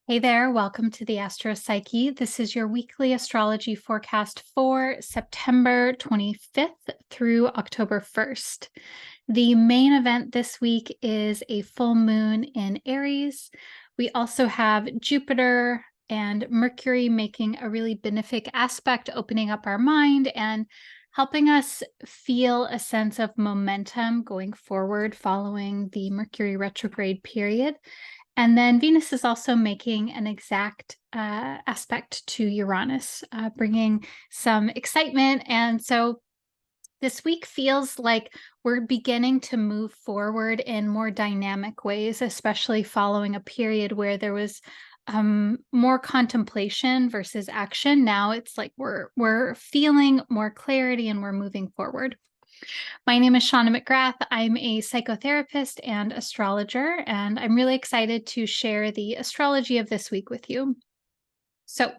Hey there, welcome to the Astro Psyche. This is your weekly astrology forecast for September 25th through October 1st. The main event this week is a full moon in Aries. We also have Jupiter and Mercury making a really benefic aspect, opening up our mind and helping us feel a sense of momentum going forward following the Mercury retrograde period. And then Venus is also making an exact aspect to Uranus, bringing some excitement. And so this week feels like we're beginning to move forward in more dynamic ways, especially following a period where there was more contemplation versus action. Now it's like we're feeling more clarity and we're moving forward. My name is Shauna McGrath. I'm a psychotherapist and astrologer, and I'm really excited to share the astrology of this week with you. So,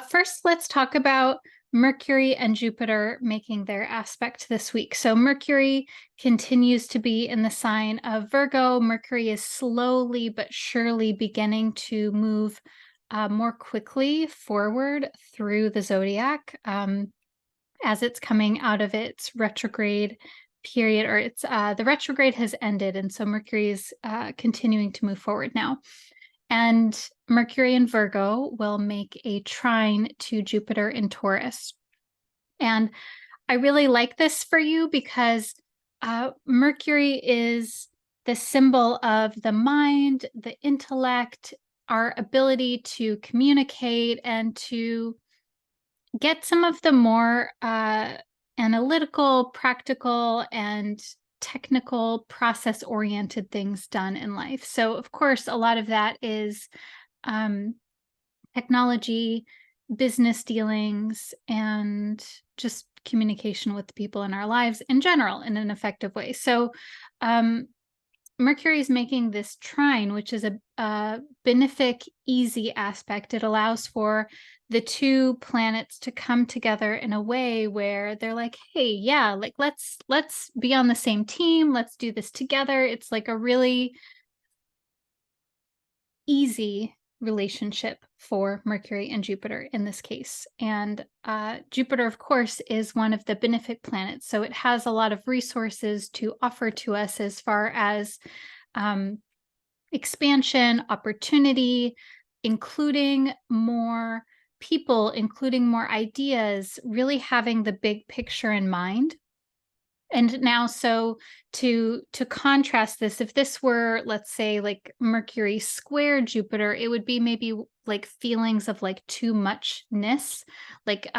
first, let's talk about Mercury and Jupiter making their aspect this week. So, Mercury continues to be in the sign of Virgo. Mercury is slowly but surely beginning to move more quickly forward through the zodiac. As it's coming out of its retrograde period, or it's the retrograde has ended, and so Mercury is continuing to move forward now. And Mercury in Virgo will make a trine to Jupiter in Taurus. And I really like this for you because Mercury is the symbol of the mind, the intellect, our ability to communicate and to get some of the more analytical, practical, and technical process-oriented things done in life. So, of course, a lot of that is technology, business dealings, and just communication with people in our lives in general in an effective way. So, Mercury is making this trine, which is a benefic, easy aspect. It allows for the two planets to come together in a way where they're like, hey, yeah, like let's be on the same team. Let's do this together. It's like a really easy relationship for Mercury and Jupiter in this case. And Jupiter, of course, is one of the benefic planets. So it has a lot of resources to offer to us as far as expansion, opportunity, including more people, including more ideas, really having the big picture in mind. And now, so to contrast this, if this were, let's say, like Mercury square Jupiter, it would be maybe like feelings of like too muchness, like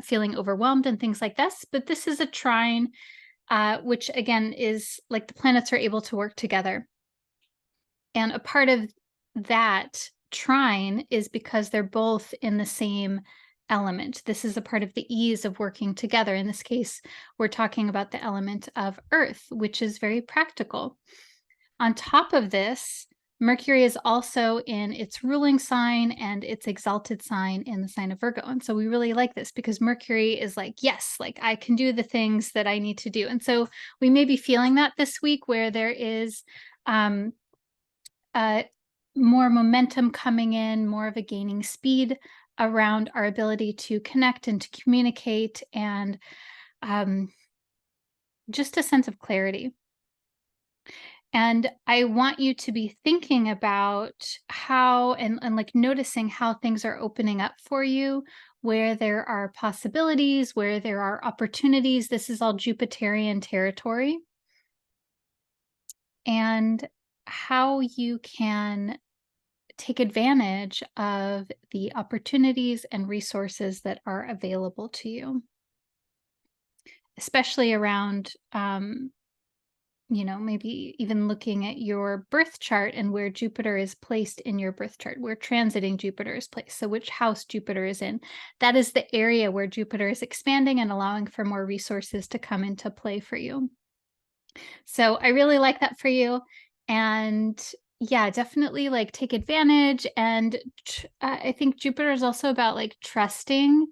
feeling overwhelmed and things like this. But this is a trine, which again is like the planets are able to work together. And a part of that trine is because they're both in the same element. This is a part of the ease of working together. In this case, we're talking about the element of earth, which is very practical. On top of this, Mercury is also in its ruling sign and its exalted sign in the sign of Virgo. And so we really like this because Mercury is like, yes, like I can do the things that I need to do. And so we may be feeling that this week where there is more momentum coming in, more of a gaining speed around our ability to connect and to communicate, and just a sense of clarity. And I want you to be thinking about how and like noticing how things are opening up for you, where there are possibilities, where there are opportunities. This is all Jupiterian territory. And how you can take advantage of the opportunities and resources that are available to you, especially around, maybe even looking at your birth chart and where Jupiter is placed in your birth chart, where transiting Jupiter is placed. So which house Jupiter is in. That is the area where Jupiter is expanding and allowing for more resources to come into play for you. So I really like that for you. And yeah, definitely like take advantage. And I think Jupiter is also about like trusting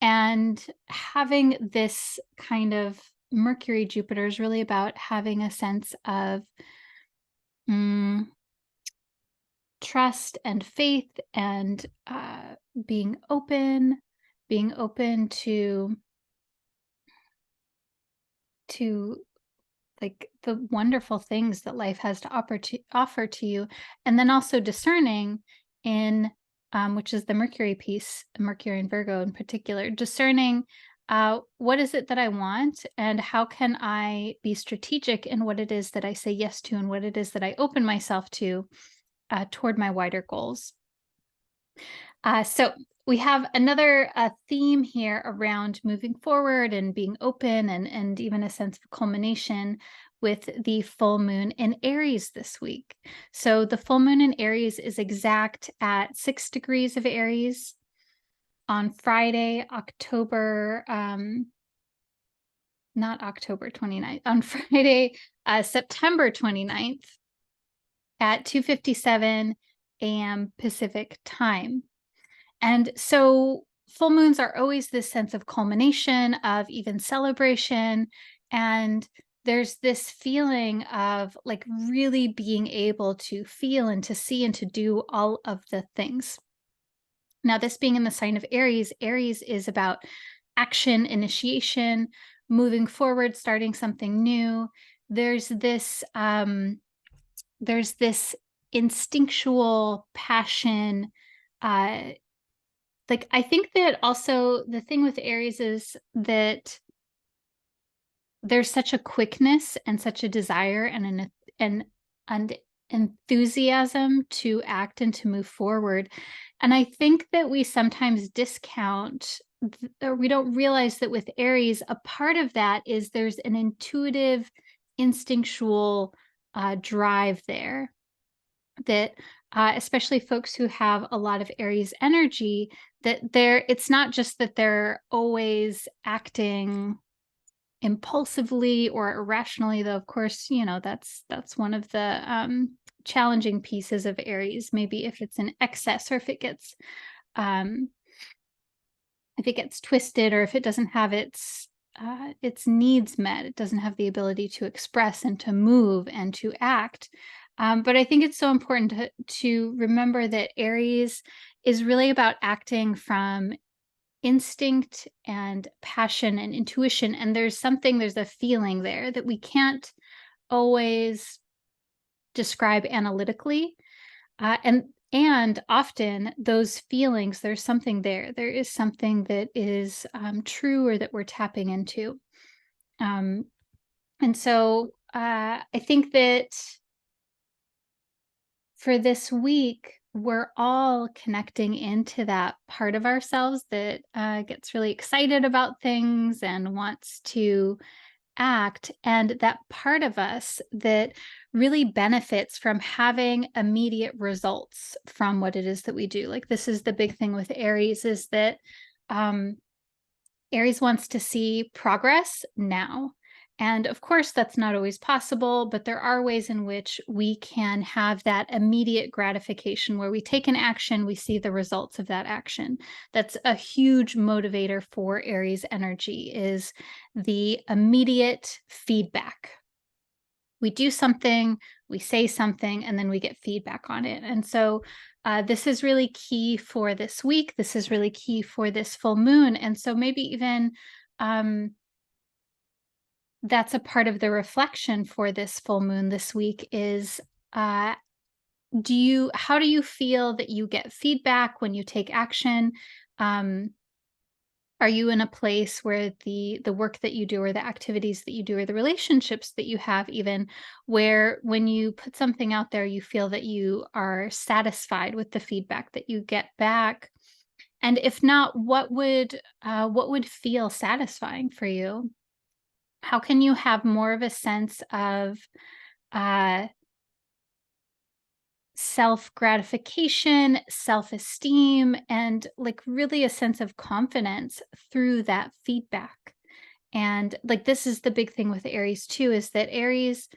and having this kind of Mercury Jupiter is really about having a sense of trust and faith and being open, to to like the wonderful things that life has to offer to you, and then also discerning in which is the Mercury piece, Mercury and Virgo in particular, discerning what is it that I want and how can I be strategic in what it is that I say yes to and what it is that I open myself to toward my wider goals. So we have another theme here around moving forward and being open, and even a sense of culmination with the full moon in Aries this week. So the full moon in Aries is exact at 6 degrees of Aries on Friday, not October 29th, on Friday, September 29th at 2:57 a.m. Pacific time. And so full moons are always this sense of culmination, of even celebration. And there's this feeling of like really being able to feel and to see and to do all of the things. Now, this being in the sign of Aries, Aries is about action, initiation, moving forward, starting something new. There's this instinctual passion. Like, I think that also the thing with Aries is that there's such a quickness and such a desire and enthusiasm to act and to move forward. And I think that we sometimes discount or we don't realize that with Aries, a part of that is there's an intuitive, instinctual drive there that especially folks who have a lot of Aries energy, that it's not just that they're always acting impulsively or irrationally, though of course, that's one of the challenging pieces of Aries, maybe if it's in excess or um if it gets twisted, or if it doesn't have its needs met, it doesn't have the ability to express and to move and to act. But I think it's so important to remember that Aries is really about acting from instinct and passion and intuition. And there's a feeling there that we can't always describe analytically. And often those feelings, there's something there. There is something that is true or that we're tapping into. And so I think that for this week, we're all connecting into that part of ourselves that gets really excited about things and wants to act, and that part of us that really benefits from having immediate results from what it is that we do. Like, this is the big thing with Aries, is that Aries wants to see progress now. And of course, that's not always possible, but there are ways in which we can have that immediate gratification where we take an action, we see the results of that action. That's a huge motivator for Aries energy, is the immediate feedback. We do something, we say something, and then we get feedback on it. And so this is really key for this week. This is really key for this full moon. And so maybe even that's a part of the reflection for this full moon this week is how do you feel that you get feedback when you take action? Are you in a place where the work that you do, or the activities that you do, or the relationships that you have, even, where when you put something out there, you feel that you are satisfied with the feedback that you get back? And if not, what would feel satisfying for you? How can you have more of a sense of uh, self-gratification, self-esteem, and like really a sense of confidence through that feedback? And like, this is the big thing with Aries too, is that Aries,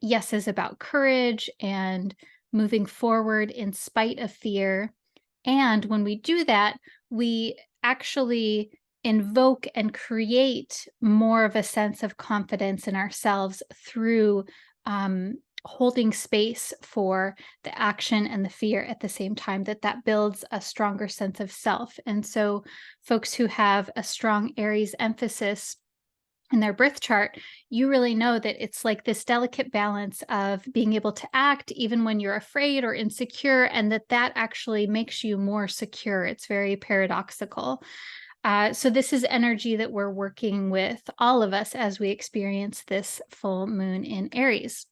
yes, is about courage and moving forward in spite of fear. And when we do that, we actually invoke and create more of a sense of confidence in ourselves through holding space for the action and the fear at the same time, that builds a stronger sense of self. And so folks who have a strong Aries emphasis in their birth chart, you really know that it's like this delicate balance of being able to act even when you're afraid or insecure, and that actually makes you more secure. It's very paradoxical. So this is energy that we're working with, all of us, as we experience this full moon in Aries.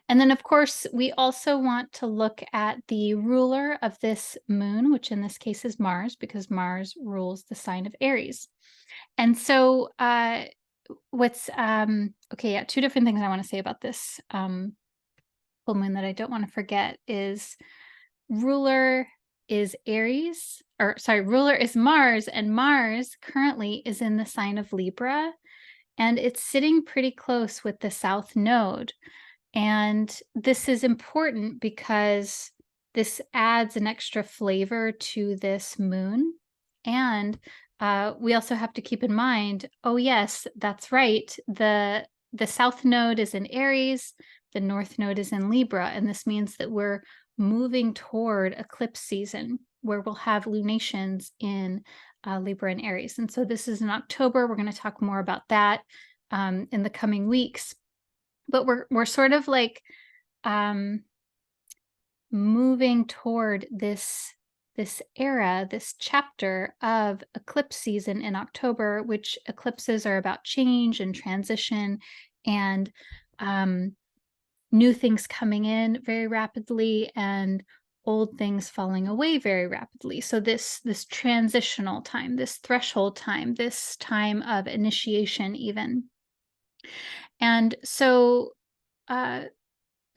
And then, of course, we also want to look at the ruler of this moon, which in this case is Mars, because Mars rules the sign of Aries. And so, okay, yeah, two different things I want to say about this full moon that I don't want to forget is ruler is Aries, or sorry, ruler is Mars, and Mars currently is in the sign of Libra, and it's sitting pretty close with the South Node. And this is important because this adds an extra flavor to this moon. And we also have to keep in mind, oh yes, that's right. The South Node is in Aries, the North Node is in Libra, and this means that we're moving toward eclipse season where we'll have lunations in Libra and Aries. And so this is in October. We're going to talk more about that in the coming weeks. But we're sort of like moving toward this era, this chapter of eclipse season in October, which eclipses are about change and transition and new things coming in very rapidly and old things falling away very rapidly. So this transitional time, this threshold time, this time of initiation even. And so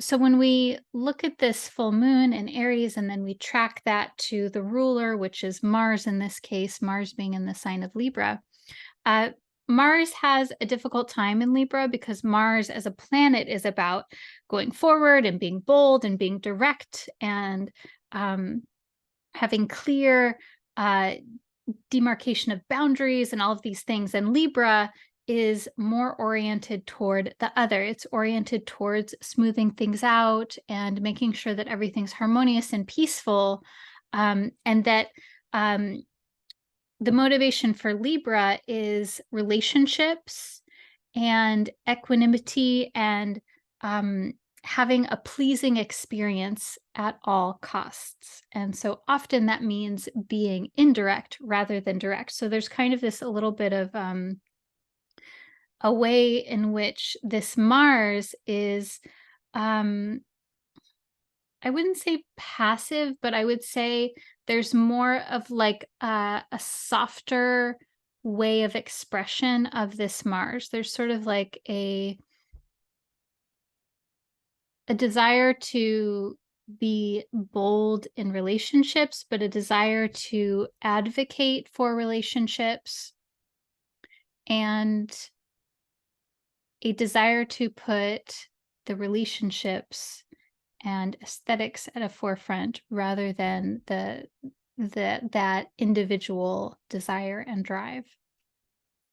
so when we look at this full moon in Aries, and then we track that to the ruler, which is Mars in this case, Mars being in the sign of Libra, Mars has a difficult time in Libra because Mars as a planet is about going forward and being bold and being direct and having clear demarcation of boundaries and all of these things. And Libra is more oriented toward the other. It's oriented towards smoothing things out and making sure that everything's harmonious and peaceful. And that the motivation for Libra is relationships and equanimity and having a pleasing experience at all costs. And so often that means being indirect rather than direct. So there's kind of this a little bit of a way in which this Mars is, I wouldn't say passive, but I would say there's more of like a softer way of expression of this Mars. There's sort of like a desire to be bold in relationships, but a desire to advocate for relationships and a desire to put the relationships and aesthetics at a forefront rather than that individual desire and drive.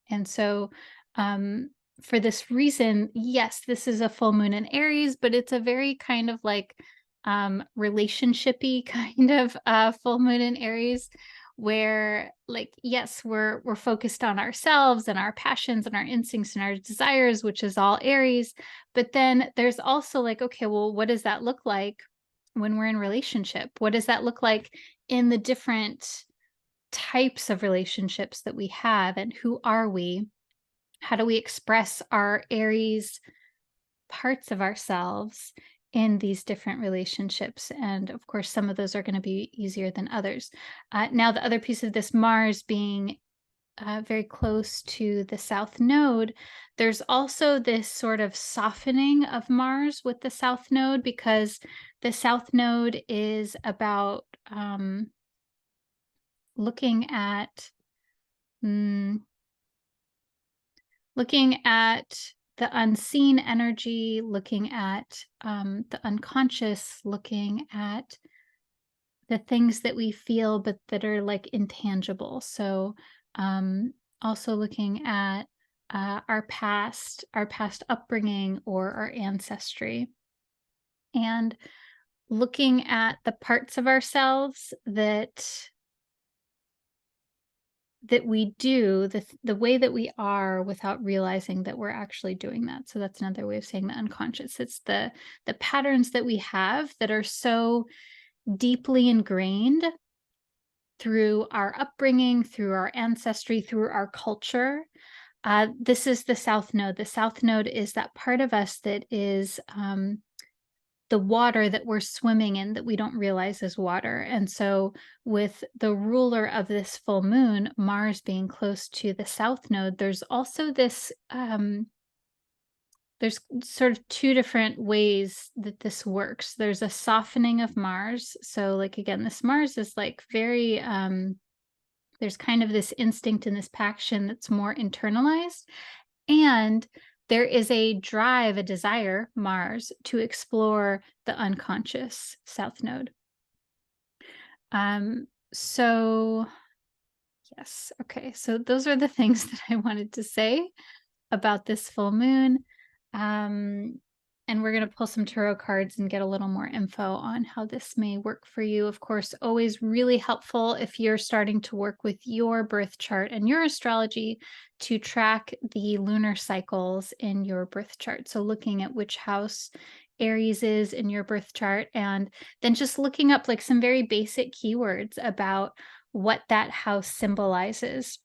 And so for this reason, yes, this is a full moon in Aries, but it's a very kind of like relationshipy kind of full moon in Aries, where like, yes, we're focused on ourselves and our passions and our instincts and our desires, which is all Aries. But then there's also like, okay, well, what does that look like when we're in relationship? What does that look like in the different types of relationships that we have, and who are we? How do we express our Aries parts of ourselves in these different relationships? And of course, some of those are going to be easier than others. Now, the other piece of this Mars being very close to the South Node, there's also this sort of softening of Mars with the South Node, because the South Node is about looking at the unseen energy, looking at the unconscious, looking at the things that we feel but that are like intangible. So also looking at our past upbringing, or our ancestry. And looking at the parts of ourselves that we do the way that we are without realizing that we're actually doing that. So that's another way of saying the unconscious. It's the patterns that we have that are so deeply ingrained through our upbringing, through our ancestry, through our culture. This is the South Node. The South Node is that part of us that is the water that we're swimming in that we don't realize is water. And so, with the ruler of this full moon, Mars being close to the South Node, there's also this. There's sort of two different ways that this works. There's a softening of Mars. So, like again, this Mars is like very there's kind of this instinct and this passion that's more internalized. And there is a drive, a desire, Mars, to explore the unconscious South Node. So yes, okay. So those are the things that I wanted to say about this full moon. And we're going to pull some tarot cards and get a little more info on how this may work for you. Of course, always really helpful if you're starting to work with your birth chart and your astrology to track the lunar cycles in your birth chart. So looking at which house Aries is in your birth chart, and then just looking up like some very basic keywords about what that house symbolizes.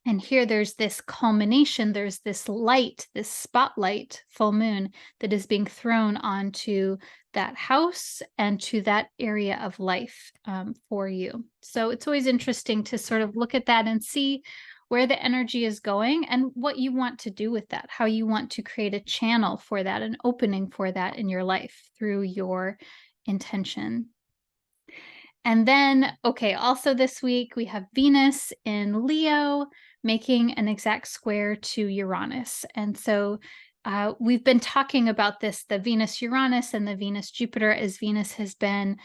And here there's this culmination, there's this light, this spotlight, full moon, that is being thrown onto that house and to that area of life for you. So it's always interesting to sort of look at that and see where the energy is going and what you want to do with that, how you want to create a channel for that, an opening for that in your life through your intention. And then, okay, also this week we have Venus in Leo making an exact square to Uranus. And so we've been talking about this, the Venus Uranus and the Venus Jupiter, as Venus has been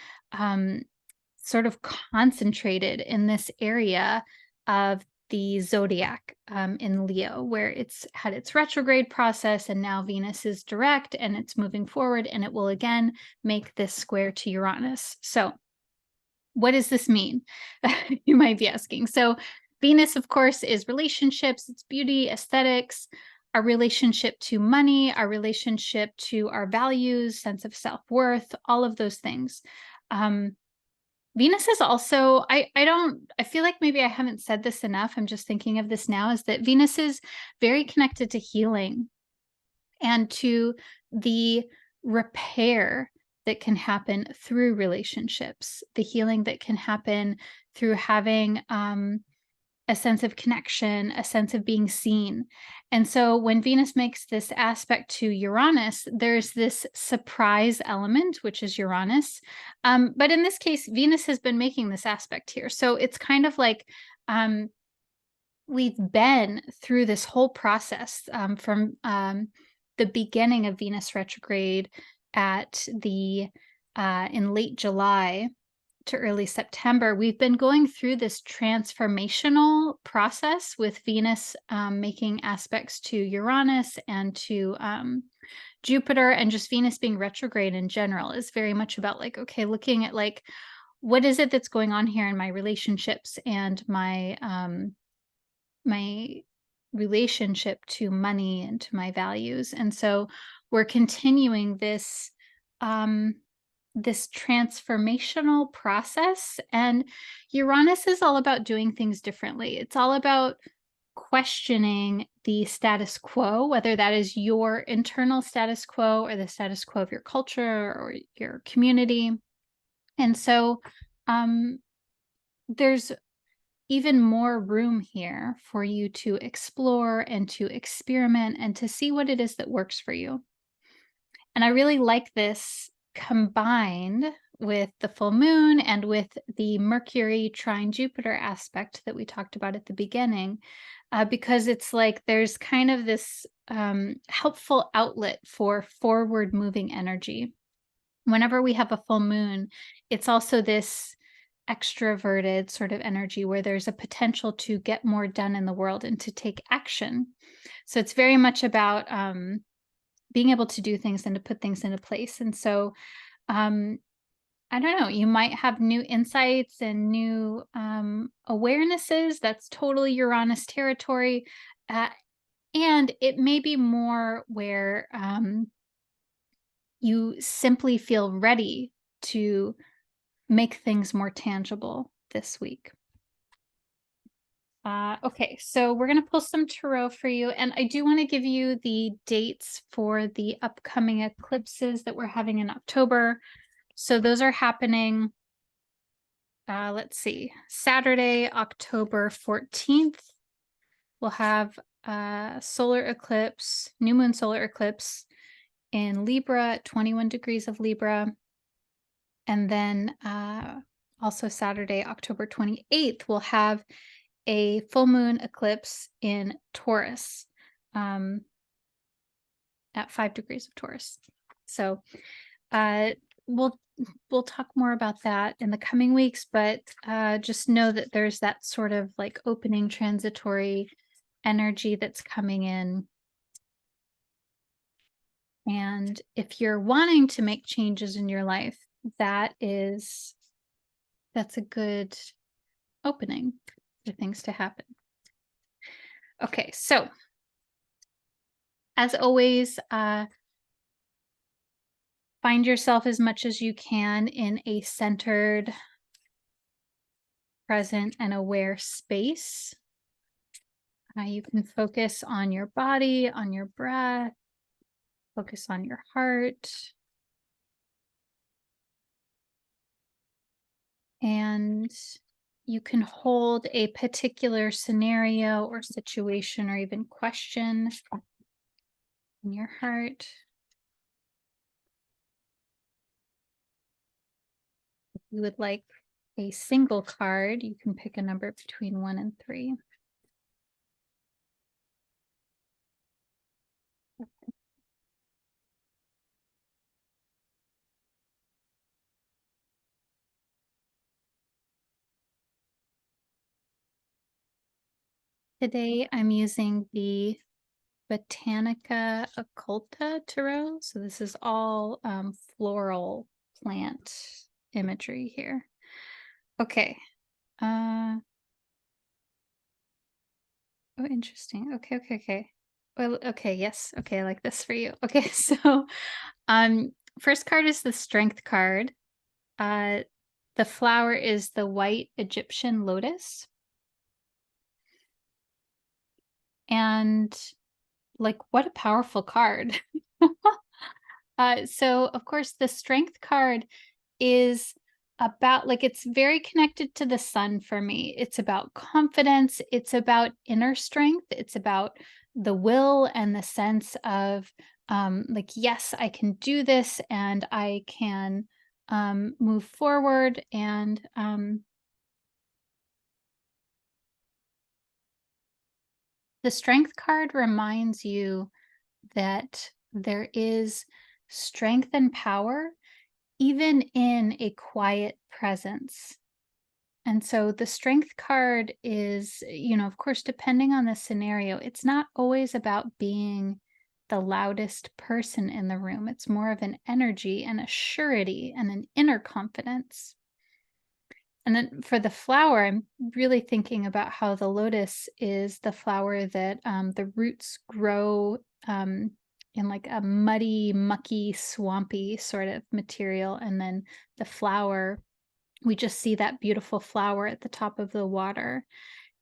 sort of concentrated in this area of the zodiac in Leo, where it's had its retrograde process, and now Venus is direct and it's moving forward, and it will again make this square to Uranus. So what does this mean? You might be asking. So Venus, of course, is relationships, it's beauty, aesthetics, our relationship to money, our relationship to our values, sense of self-worth, all of those things. Venus is also, I feel like maybe I haven't said this enough. I'm just thinking of this now, is that Venus is very connected to healing and to the repair that can happen through relationships, the healing that can happen through having a sense of connection, a sense of being seen. And so when Venus makes this aspect to Uranus, there's this surprise element, which is Uranus. But in this case, Venus has been making this aspect here. So it's kind of like we've been through this whole process from the beginning of Venus retrograde at the in late July to early September. We've been going through this transformational process with Venus making aspects to Uranus and to Jupiter, and just Venus being retrograde in general is very much about like, okay, looking at like, what is it that's going on here in my relationships and my relationship to money and to my values. And so we're continuing this this transformational process, and Uranus is all about doing things differently. It's all about questioning the status quo, whether that is your internal status quo or the status quo of your culture or your community. And so there's even more room here for you to explore and to experiment and to see what it is that works for you. And I really like this combined with the full moon and with the Mercury trine Jupiter aspect that we talked about at the beginning, because it's like there's kind of this helpful outlet for forward moving energy. Whenever we have a full moon, it's also this extroverted sort of energy where there's a potential to get more done in the world and to take action. So it's very much about being able to do things and to put things into place. And so um, I don't know, you might have new insights and new awarenesses. That's totally Uranus territory. Uh, and it may be more where you simply feel ready to make things more tangible this week. Okay, so we're going to pull some tarot for you. And I do want to give you the dates for the upcoming eclipses that we're having in October. So those are happening, let's see, Saturday, October 14th. We'll have solar eclipse, new moon solar eclipse in Libra, 21 degrees of Libra. And then also Saturday, October 28th, we'll have a full moon eclipse in Taurus at 5 degrees of Taurus. So we'll talk more about that in the coming weeks, but just know that there's that sort of like opening transitory energy that's coming in. And if you're wanting to make changes in your life, that's a good opening for things to happen. Okay, so as always, find yourself as much as you can in a centered, present, and aware space. You can focus on your body, on your breath, focus on your heart. And you can hold a particular scenario or situation or even question in your heart. If you would like a single card, you can pick a number between 1 and 3. Today I'm using the Botanica Occulta Tarot. So this is all floral plant imagery here. Okay. Oh, interesting. Okay. Well, okay, yes. Okay, I like this for you. Okay, so first card is the Strength card. The flower is the white Egyptian lotus. And like, what a powerful card. So of course the Strength card is about, like, it's very connected to the sun for me. It's about confidence. It's about inner strength. It's about the will and the sense of like, yes, I can do this and I can move forward. And the Strength card reminds you that there is strength and power even in a quiet presence. And so the Strength card is, of course, depending on the scenario, it's not always about being the loudest person in the room. It's more of an energy and a surety and an inner confidence. And then for the flower, I'm really thinking about how the lotus is the flower that the roots grow in like a muddy, mucky, swampy sort of material. And then the flower, we just see that beautiful flower at the top of the water,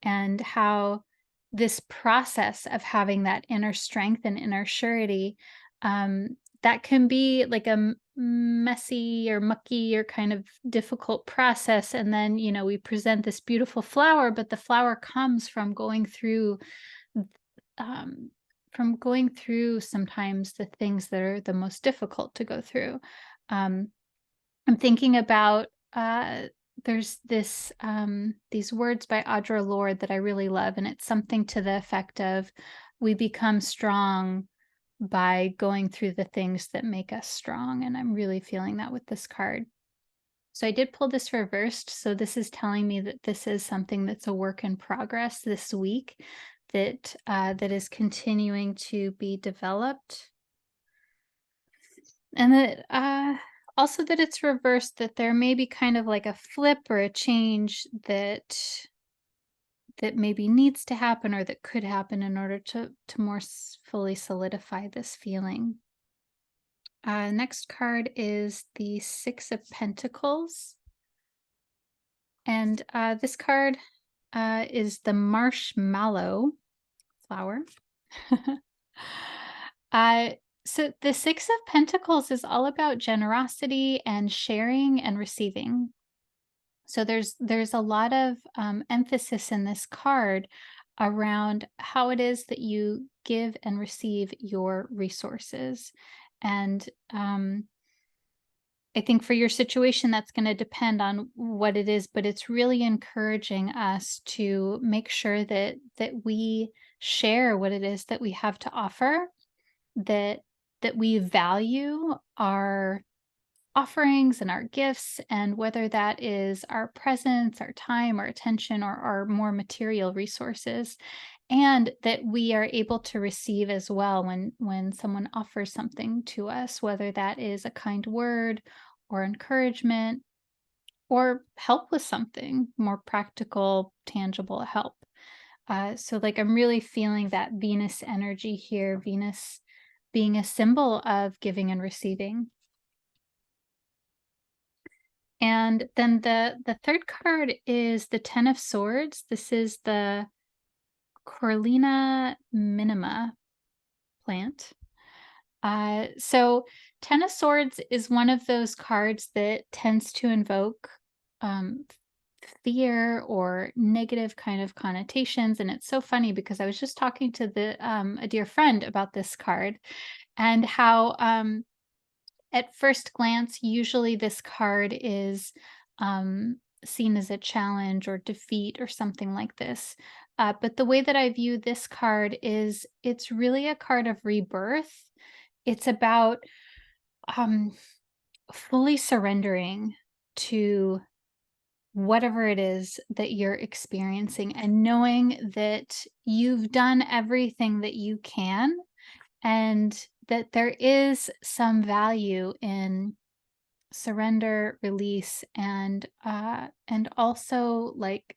and how this process of having that inner strength and inner surety, that can be like a messy or mucky or kind of difficult process. And then, we present this beautiful flower, but the flower comes from going through sometimes the things that are the most difficult to go through. I'm thinking about there's these words by Audre Lorde that I really love, and it's something to the effect of, we become strong by going through the things that make us strong. And I'm really feeling that with this card. So I did pull this reversed. So this is telling me that this is something that's a work in progress this week, that that is continuing to be developed. And that also that it's reversed, that there may be kind of like a flip or a change that maybe needs to happen or that could happen in order to more fully solidify this feeling. Next card is the Six of Pentacles. And this card is the marshmallow flower. uh, so the Six of Pentacles is all about generosity and sharing and receiving. So there's a lot of emphasis in this card around how it is that you give and receive your resources. And I think for your situation, that's going to depend on what it is, but it's really encouraging us to make sure that we share what it is that we have to offer, that we value our offerings and our gifts, and whether that is our presence, our time, our attention, or our more material resources, and that we are able to receive as well when someone offers something to us, whether that is a kind word or encouragement or help with something more practical, tangible help. So like I'm really feeling that Venus energy here, Venus being a symbol of giving and receiving. And then the third card is the Ten of Swords. This is the Corlina minima plant. So Ten of Swords is one of those cards that tends to invoke um, fear or negative kind of connotations. And it's so funny because I was just talking to a dear friend about this card, and how at first glance, usually this card is seen as a challenge or defeat or something like this. But the way that I view this card is it's really a card of rebirth. It's about um, fully surrendering to whatever it is that you're experiencing, and knowing that you've done everything that you can, and that there is some value in surrender, release, and also like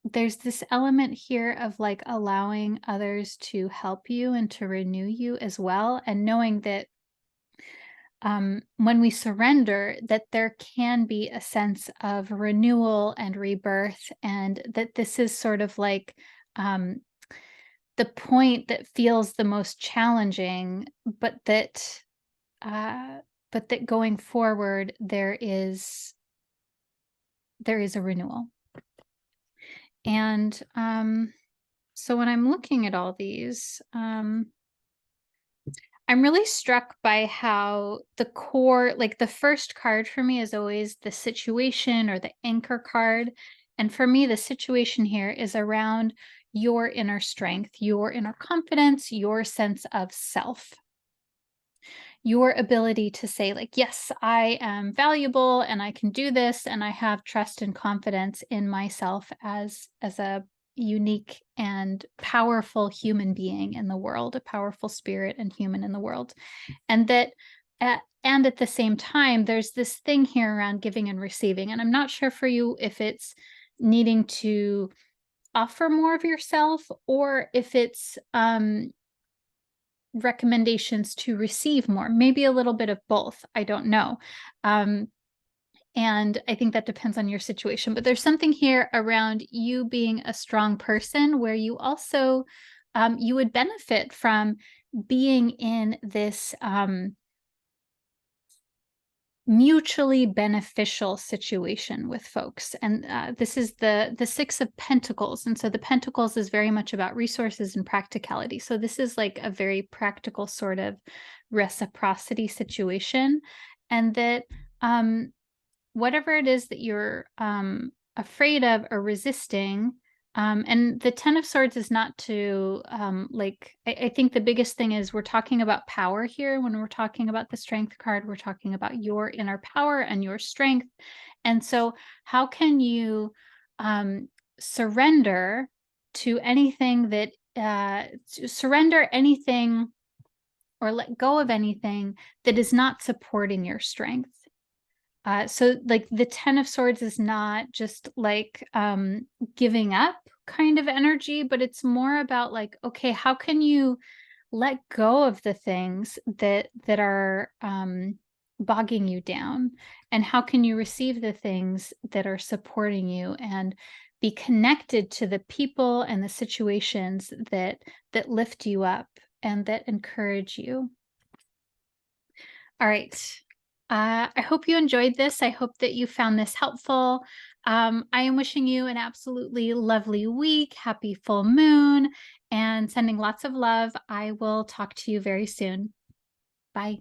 there's this element here of like allowing others to help you and to renew you as well, and knowing that when we surrender, that there can be a sense of renewal and rebirth, and that this is sort of like the point that feels the most challenging, but that uh, going forward there is a renewal. And so when I'm looking at all these, I'm really struck by how the core, like the first card for me is always the situation or the anchor card. And for me, the situation here is around your inner strength, your inner confidence, your sense of self, your ability to say like, yes, I am valuable and I can do this, and I have trust and confidence in myself as a unique and powerful human being in the world, a powerful spirit and human in the world. And that and at the same time, there's this thing here around giving and receiving. And I'm not sure for you if it's needing to offer more of yourself, or if it's recommendations to receive more, maybe a little bit of both. I don't know. And I think that depends on your situation, but there's something here around you being a strong person where you also, you would benefit from being in this mutually beneficial situation with folks. And this is the Six of Pentacles. And so the Pentacles is very much about resources and practicality. So this is like a very practical sort of reciprocity situation. And that whatever it is that you're afraid of or resisting, And the Ten of Swords is not to, I think the biggest thing is we're talking about power here. When we're talking about the Strength card, we're talking about your inner power and your strength. And so how can you surrender to anything that, surrender anything or let go of anything that is not supporting your strength? So like the Ten of Swords is not just like giving up kind of energy, but it's more about like, okay, how can you let go of the things that are bogging you down? And how can you receive the things that are supporting you and be connected to the people and the situations that lift you up and that encourage you? All right. I hope you enjoyed this. I hope that you found this helpful. I am wishing you an absolutely lovely week. Happy full moon and sending lots of love. I will talk to you very soon. Bye.